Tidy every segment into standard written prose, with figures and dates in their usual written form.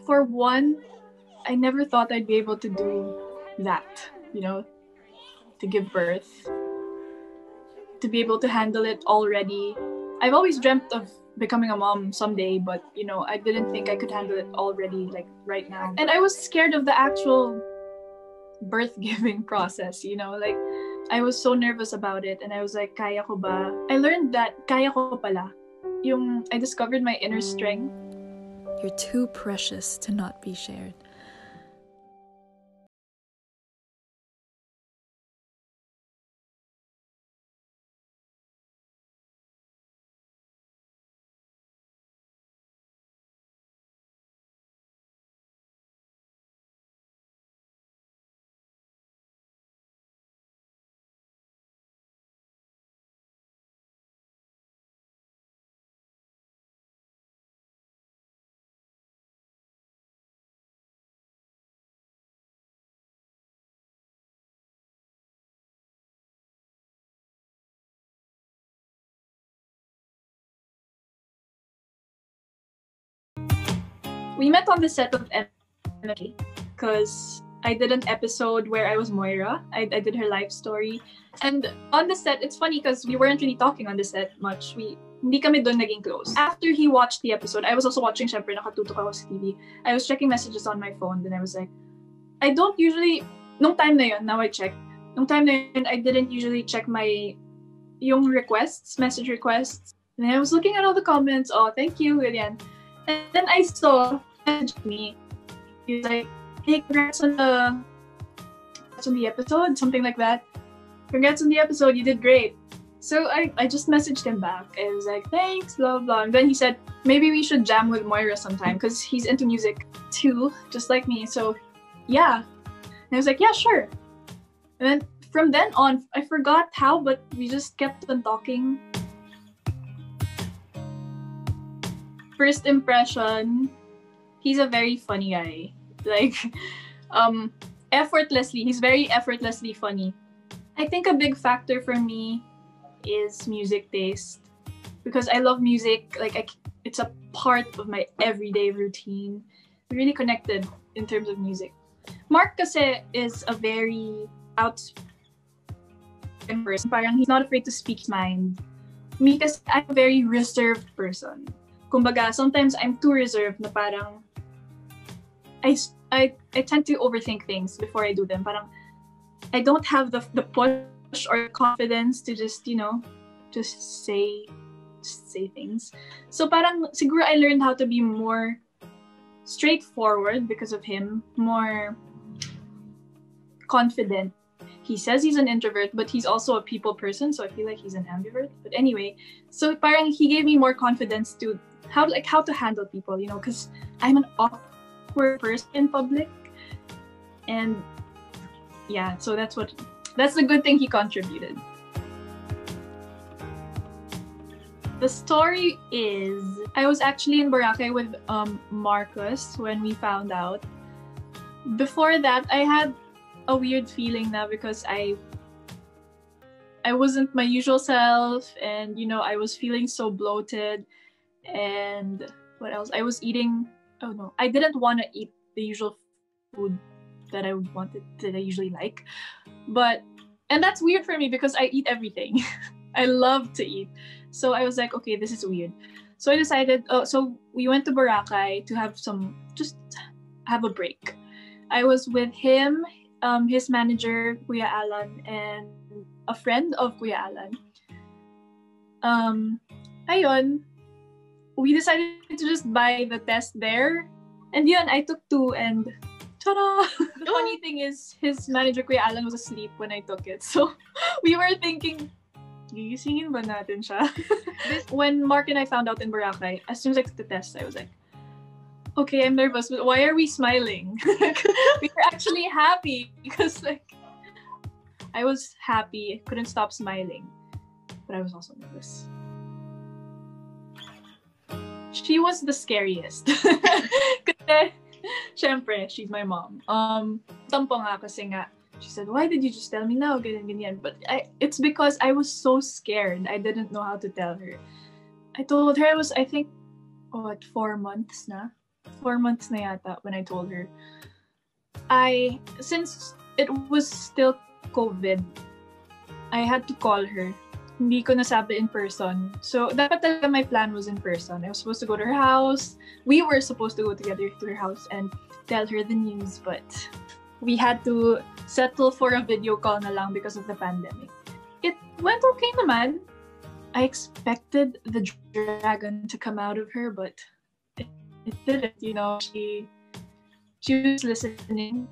for one, I never thought I'd be able to do that, you know, to give birth, to be able to handle it already. I've always dreamt of becoming a mom someday, but, you know, I didn't think I could handle it already, like, right now. And I was scared of the actual birth-giving process, you know, like, I was so nervous about it, and I was like, kaya ko ba? I learned that kaya ko pala. I discovered my inner strength. You're too precious to not be shared. We met on the set of MMK because I did an episode where I was Moira. I did her life story. And on the set, it's funny because we weren't really talking on the set much. Hindi kami doon naging close. After he watched the episode, I was also watching, syempre, nakatutok ako sa TV. I was checking messages on my phone, then I was like, I don't usually, nung time na yun, now I check, nung time na yun, I didn't usually check yung requests, message requests. And I was looking at all the comments, oh, thank you, ganyan. And then I saw me. He was like, hey, congrats on the episode, something like that. Congrats on the episode, you did great. So I just messaged him back. I was like, thanks, blah, blah. And then he said, maybe we should jam with Moira sometime because he's into music too, just like me. So yeah. And I was like, yeah, sure. And then from then on, I forgot how, but we just kept on talking. First impression, he's a very funny guy. Like, he's very effortlessly funny. I think a big factor for me is music taste. Because I love music, like it's a part of my everyday routine. We're really connected in terms of music. Mark kasi is a very outspoken person. Parang he's not afraid to speak his mind. Me kasi I'm a very reserved person. Kumbaga, sometimes I'm too reserved na parang I tend to overthink things before I do them. Parang I don't have the push or confidence to just, you know, just say things. So parang siguro I learned how to be more straightforward because of him, more confident. He says he's an introvert, but he's also a people person, so I feel like he's an ambivert. But anyway, so parang he gave me more confidence to how to handle people, you know, because I'm an awkward person in public. And yeah, so that's the good thing he contributed. The story is, I was actually in Boracay with Marcus when we found out. Before that, I had a weird feeling now because I wasn't my usual self, and you know, I was feeling so bloated. And what else? I was eating, oh no, I didn't want to eat the usual food that I usually like. And that's weird for me because I eat everything. I love to eat. So I was like, okay, this is weird. So I decided, so we went to Boracay to just have a break. I was with him, his manager, Kuya Alan, and a friend of Kuya Alan. Ayun, we decided to just buy the test there. And yun, I took 2 and ta-da! The funny thing is, his manager, Kuya Alan, was asleep when I took it. So we were thinking, gigisingin ba natin siya? When Mark and I found out in Boracay, as soon as I took the test, I was like, okay, I'm nervous, but why are we smiling? We were actually happy because I was happy, couldn't stop smiling, but I was also nervous. She was the scariest. Kasi, syempre, she's my mom. Tampo nga kasi nga, she said, why did you just tell me now? Ganyan. But it's because I was so scared. I didn't know how to tell her. I told her I was, I think, 4 months na? 4 months na yata when I told her. Since it was still COVID, I had to call her. Hindi ko nasabi in person. So, dapat talaga my plan was in person. I was supposed to go to her house. We were supposed to go together to her house and tell her the news, but we had to settle for a video call na lang because of the pandemic. It went okay naman. I expected the dragon to come out of her, but it didn't, you know. She was listening.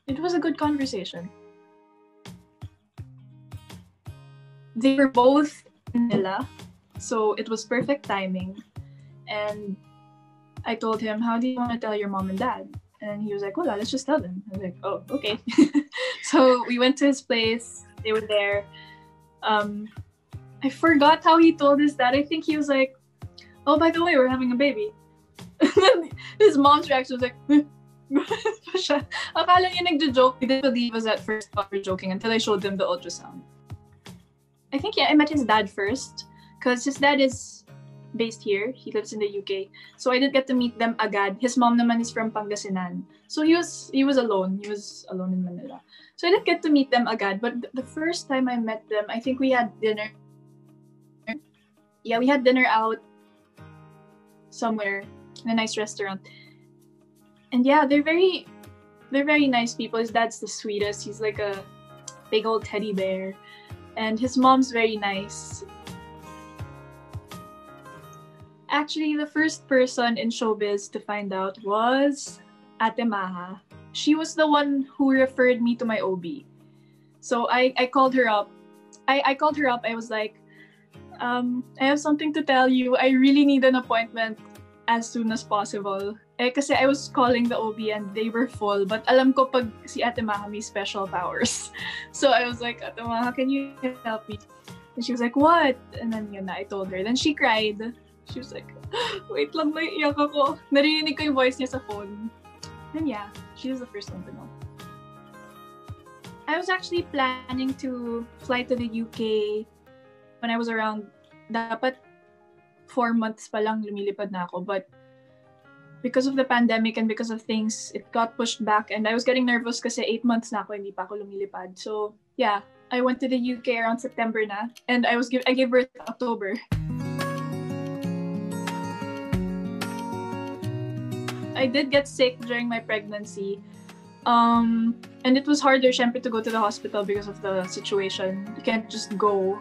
It was a good conversation. They were both in Manila, so it was perfect timing. And I told him, how do you want to tell your mom and dad? And he was like, well, let's just tell them. I was like, oh, okay. So we went to his place. They were there. I forgot how he told his dad. I think he was like, oh, by the way, we're having a baby. And then his mom's reaction was like, akala niya nagjo-joke. He didn't believe us at first thought we were joking until I showed them the ultrasound. I think, I met his dad first because his dad is based here. He lives in the UK. So I didn't get to meet them agad. His mom naman is from Pangasinan. So he was alone. He was alone in Manila. So I didn't get to meet them agad. But the first time I met them, I think we had dinner. Yeah, we had dinner out somewhere in a nice restaurant. And yeah, they're very nice people. His dad's the sweetest. He's like a big old teddy bear. And his mom's very nice. Actually, the first person in showbiz to find out was Ate Maha. She was the one who referred me to my OB. So I called her up. I called her up. I was like, I have something to tell you. I really need an appointment as soon as possible. Kasi I was calling the OB and they were full. But alam ko pag si Ate Maha may special powers. So I was like, Ate Maha, can you help me? And she was like, what? And then yun na, I told her. Then she cried. She was like, wait lang, naiiyak ako. Narinig ko yung voice niya sa phone. And yeah, she was the first one to know. I was actually planning to fly to the UK when I was around, dapat 4 months pa lang lumilipad na ako. But because of the pandemic and because of things, it got pushed back. And I was getting nervous kasi 8 months na ako, hindi pa ako lumilipad. So yeah, I went to the UK around September na. And I gave birth in October. I did get sick during my pregnancy. And it was harder, syempre, to go to the hospital because of the situation. You can't just go.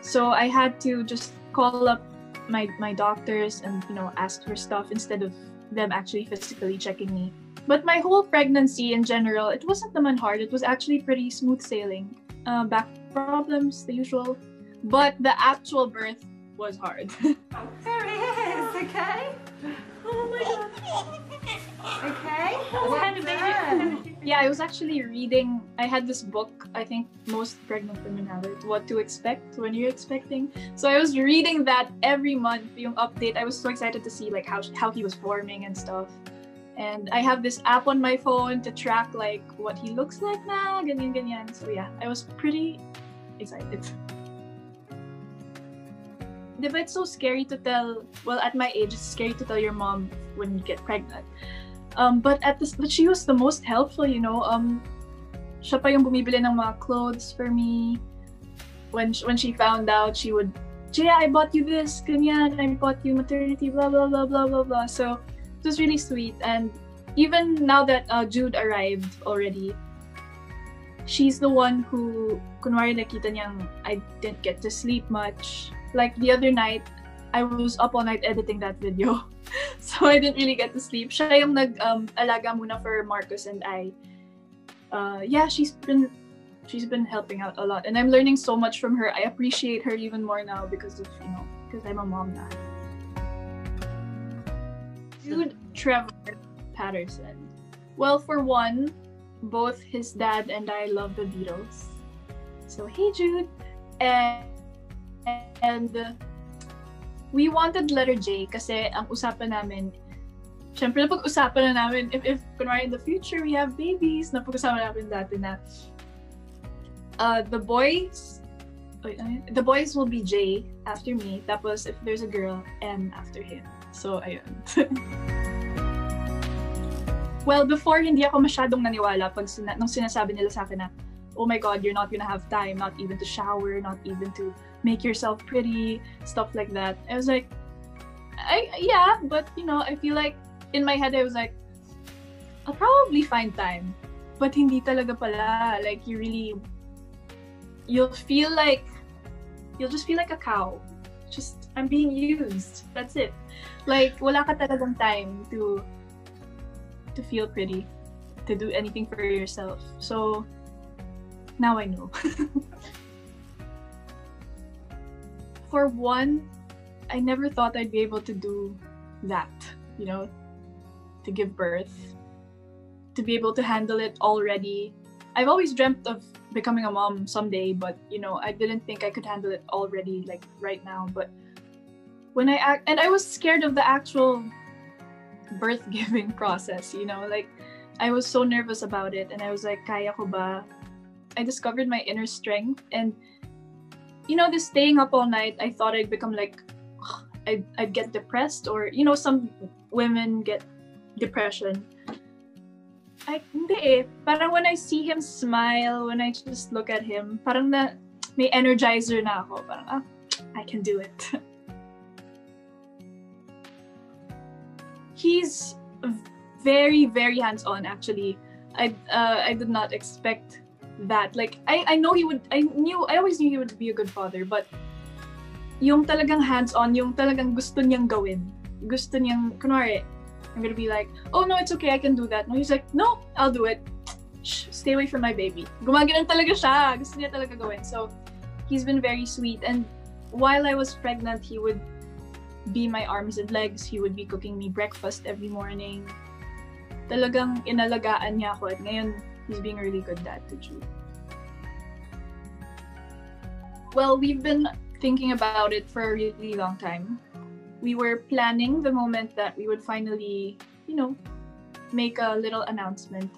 So I had to just call up my doctors and, you know, ask for stuff instead of them actually physically checking me. But my whole pregnancy in general, it wasn't naman hard. It was actually pretty smooth sailing. Back problems, the usual. But the actual birth was hard. There he is, okay? Oh my god. Okay? Yeah, I was actually reading, I had this book, I think most pregnant women have it, What to Expect When You're Expecting. So I was reading that every month, yung update. I was so excited to see like how he was forming and stuff. And I have this app on my phone to track like what he looks like na, ganyan. So yeah, I was pretty excited. Diba, it's so scary to tell, well, at my age, it's scary to tell your mom when you get pregnant. But she was the most helpful, you know. Siya pa yung bumibili ng mga clothes for me. When she found out, she would, Jaya, I bought you this, ganyan, I bought you maternity, blah, blah, blah, blah, blah, blah. So it was really sweet. And even now that Jude arrived already, she's the one who, kunwari nakita niyang I didn't get to sleep much. Like the other night, I was up all night editing that video. So I didn't really get to sleep. Siya yung nag-alaga muna for Marcus and I. Yeah, she's been helping out a lot. And I'm learning so much from her. I appreciate her even more now because of, you know, because I'm a mom now. Jude Trevor Patterson. Well, for one, both his dad and I love the Beatles. So hey Jude. And we wanted letter J kasi ang usapan namin, syempre napag-usapan na namin if kunwari in the future we have babies, napag-usapan namin dati na the boys, the boys will be J after me. Tapos if there's a girl, M after him. So, ayun. Well, before, hindi ako masyadong naniwala nung sinasabi nila sa akin na, oh my God, you're not gonna have time, not even to shower, not even to make yourself pretty, stuff like that. I was like, yeah, but I feel like in my head I was like, I'll probably find time. But hindi talaga pala. Like, you'll just feel like a cow. Just, I'm being used. That's it. Like, wala ka talagang time to feel pretty, to do anything for yourself. So, now I know. For one, I never thought I'd be able to do that, to give birth, to be able to handle it already. I've always dreamt of becoming a mom someday, but I didn't think I could handle it already, like right now. But when I was scared of the actual birth giving process, like I was so nervous about it, and I was like, kaya ko ba? I discovered my inner strength, and this staying up all night, I thought I'd become like, I'd get depressed, or some women get depression. Hindi eh. Parang when I see him smile, when I just look at him, parang may energizer na ako. Parang, I can do it. He's very, very hands-on, actually. I did not expect that. Like, I always knew he would be a good father, but yung talagang hands-on, yung talagang gusto niyang gawin. Gusto niyang, kunwari, I'm gonna be like, oh no, it's okay, I can do that. No, he's like, no, I'll do it. Shh, stay away from my baby. Gumaganon talaga siya. Gusto niya talaga gawin. So, he's been very sweet. And while I was pregnant, he would be my arms and legs. He would be cooking me breakfast every morning. Talagang inalagaan niya ako. At ngayon, he's being a really good dad to Jude. Well, we've been thinking about it for a really long time. We were planning the moment that we would finally, make a little announcement.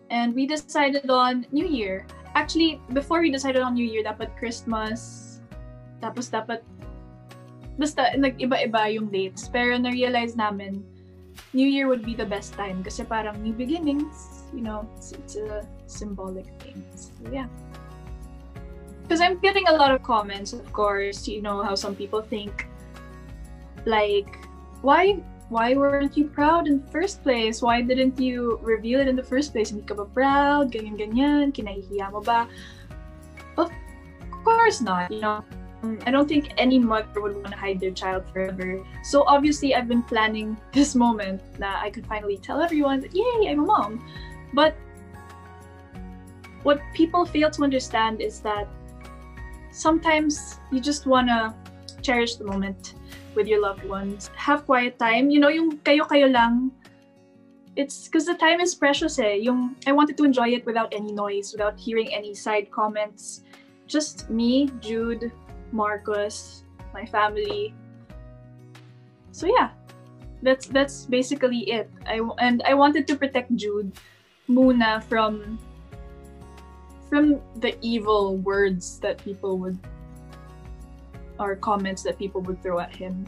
And we decided on New Year. Actually, before we decided on New Year, dapat Christmas, tapos dapat, basta nag-iba-iba yung dates. Pero na-realize namin, New Year would be the best time kasi parang new beginnings, it's a symbolic thing. So, yeah. Because I'm getting a lot of comments, of course, how some people think, like, why weren't you proud in the first place? Why didn't you reveal it in the first place? Hindi ka ba proud? Ganyan, kinahihiya mo ba? Of course not, I don't think any mother would want to hide their child forever. So obviously, I've been planning this moment that I could finally tell everyone that, yay, I'm a mom. But what people fail to understand is that sometimes you just want to cherish the moment with your loved ones. Have quiet time. Yung kayo-kayo lang. It's because the time is precious eh. I wanted to enjoy it without any noise, without hearing any side comments. Just me, Jude, Marcus, my family. So yeah, that's basically it. I wanted to protect Jude muna from the evil words that people would, or comments that people would throw at him.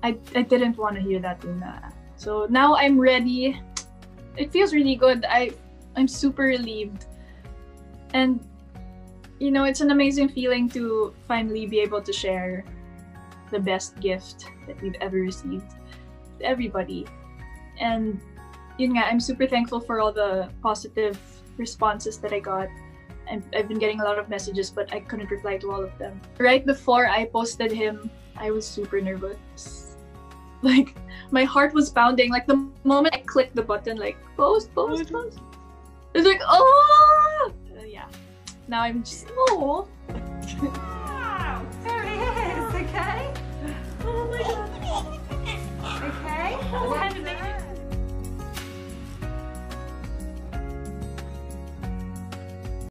I didn't want to hear that muna. So now I'm ready. It feels really good. I'm super relieved. And it's an amazing feeling to finally be able to share the best gift that we've ever received to everybody. And I'm super thankful for all the positive responses that I got. I've been getting a lot of messages, but I couldn't reply to all of them. Right before I posted him, I was super nervous. Like, my heart was pounding. Like, the moment I clicked the button, like, post. It's like, oh! Yeah. Now I'm just, oh! Wow! There he is, okay?